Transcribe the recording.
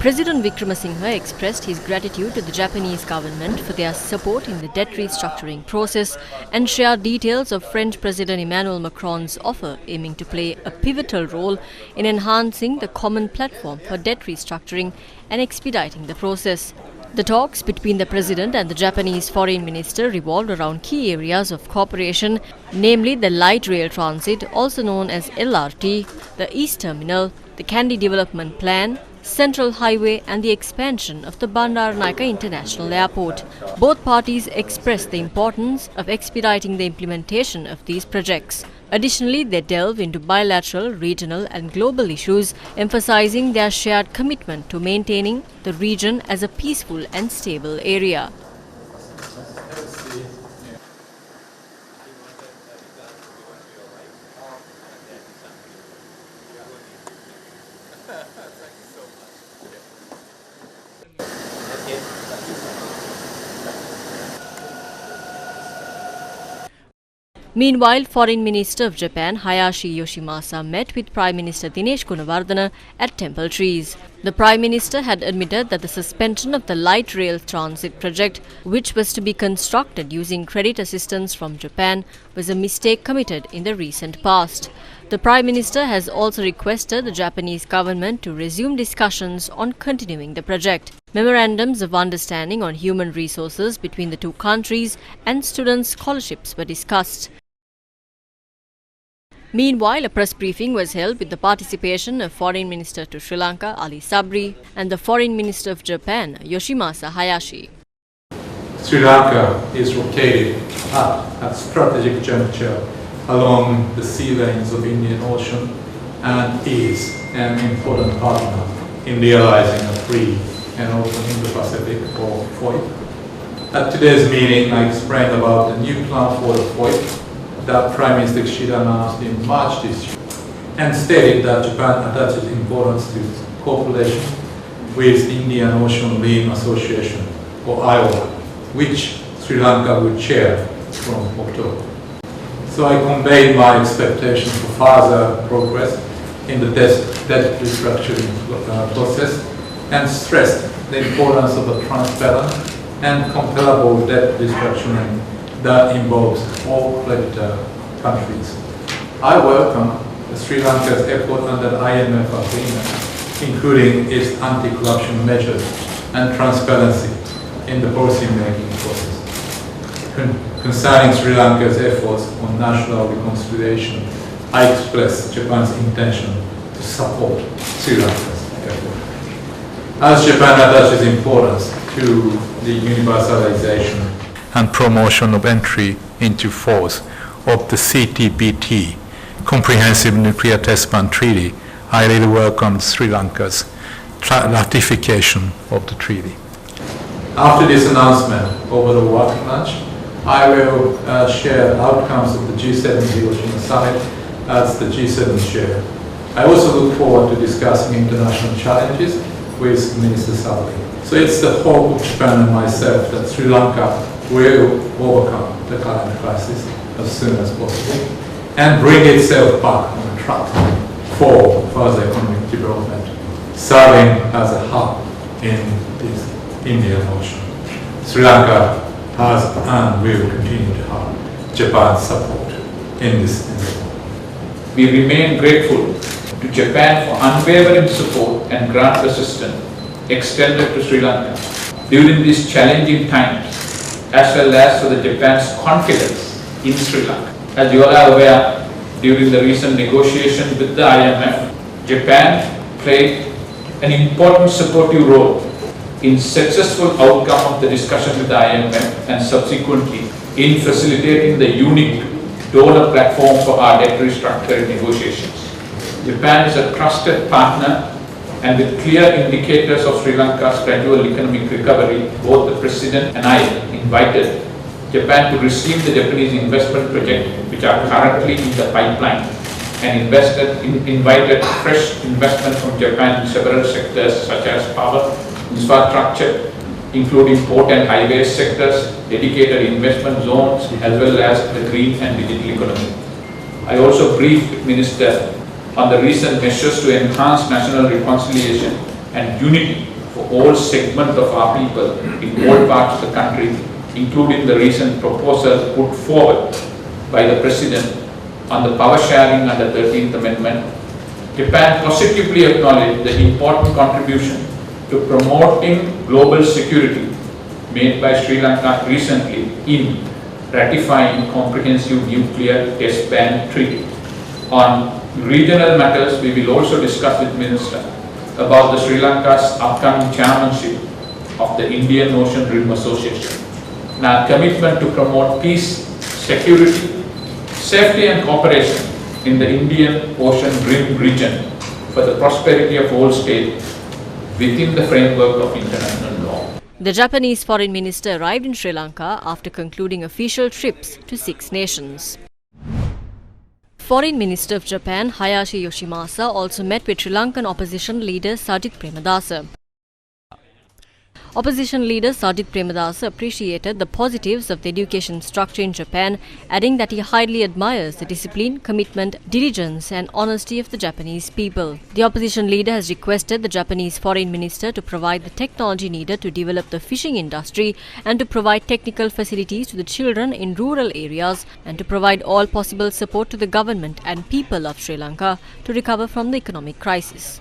President Wickremesinghe expressed his gratitude to the Japanese government for their support in the debt restructuring process and shared details of French President Emmanuel Macron's offer aiming to play a pivotal role in enhancing the common platform for debt restructuring and expediting the process. The talks between the President and the Japanese Foreign Minister revolved around key areas of cooperation, namely the light rail transit, also known as LRT, the East Terminal, the Kandy Development Plan, Central Highway and the expansion of the Bandaranaike International Airport. Both parties expressed the importance of expediting the implementation of these projects. Additionally, they delve into bilateral, regional and global issues, emphasizing their shared commitment to maintaining the region as a peaceful and stable area. Meanwhile, Foreign Minister of Japan Hayashi Yoshimasa met with Prime Minister Dinesh Gunawardena at Temple Trees. The Prime Minister had admitted that the suspension of the light rail transit project, which was to be constructed using credit assistance from Japan, was a mistake committed in the recent past. The Prime Minister has also requested the Japanese government to resume discussions on continuing the project. Memorandums of understanding on human resources between the two countries and student scholarships were discussed. Meanwhile, a press briefing was held with the participation of Foreign Minister to Sri Lanka Ali Sabri and the Foreign Minister of Japan Yoshimasa Hayashi. Sri Lanka is located at a strategic juncture along the sea lanes of Indian Ocean and is an important partner in realizing a free and open Indo-Pacific or FOIP. At today's meeting, I explained about the new plan for the FOIP that Prime Minister Kishida announced in March this year and stated that Japan attaches importance to cooperation with the Indian Ocean Marine Association or IOA, which Sri Lanka would chair from October. So I conveyed my expectation for further progress in the debt restructuring process and stressed the importance of a transparent and comparable debt restructuring that involves all creditor countries. I welcome Sri Lanka's effort under the IMF agreement, including its anti-corruption measures and transparency in the policy-making process. Concerning Sri Lanka's efforts on national reconciliation, I express Japan's intention to support Sri Lanka's effort. As Japan attaches importance to the universalization and promotion of entry into force of the CTBT, Comprehensive Nuclear Test Ban Treaty, I really welcome Sri Lanka's ratification of the treaty. After this announcement over the work lunch, I will share outcomes of the G7 Hiroshima Summit as the G7 chair. I also look forward to discussing international challenges with Minister Sabri. So it's the hope of Japan and myself that Sri Lanka will overcome the current crisis as soon as possible and bring itself back on track for further economic development, serving as a hub in this Indian Ocean. Sri Lanka has and will continue to have Japan's support in this endeavor. We remain grateful to Japan for unwavering support and grant assistance extended to Sri Lanka during these challenging times, as well as for the Japan's confidence in Sri Lanka. As you all are aware, during the recent negotiations with the IMF, Japan played an important supportive role in successful outcome of the discussion with the IMF and subsequently in facilitating the unique donor platform for our debt restructuring negotiations. Japan is a trusted partner, and with clear indicators of Sri Lanka's gradual economic recovery, both the President and I invited Japan to receive the Japanese investment projects which are currently in the pipeline and invited fresh investment from Japan in several sectors such as power, infrastructure, including port and highway sectors, dedicated investment zones, as well as the green and digital economy. I also briefed Minister on the recent measures to enhance national reconciliation and unity for all segments of our people in all parts of the country, including the recent proposal put forward by the President on the power sharing under the 13th Amendment. Japan positively acknowledged the important contribution to promoting global security made by Sri Lanka recently in ratifying comprehensive nuclear test ban treaty. On regional matters, we will also discuss with Minister about the Sri Lanka's upcoming chairmanship of the Indian Ocean Rim Association and our commitment to promote peace, security, safety and cooperation in the Indian Ocean Rim region for the prosperity of all states within the framework of international law. The Japanese foreign minister arrived in Sri Lanka after concluding official trips to 6 nations. Foreign Minister of Japan Hayashi Yoshimasa also met with Sri Lankan opposition leader Sajith Premadasa. Opposition leader Sajith Premadasa appreciated the positives of the education structure in Japan, adding that he highly admires the discipline, commitment, diligence and honesty of the Japanese people. The opposition leader has requested the Japanese foreign minister to provide the technology needed to develop the fishing industry and to provide technical facilities to the children in rural areas and to provide all possible support to the government and people of Sri Lanka to recover from the economic crisis.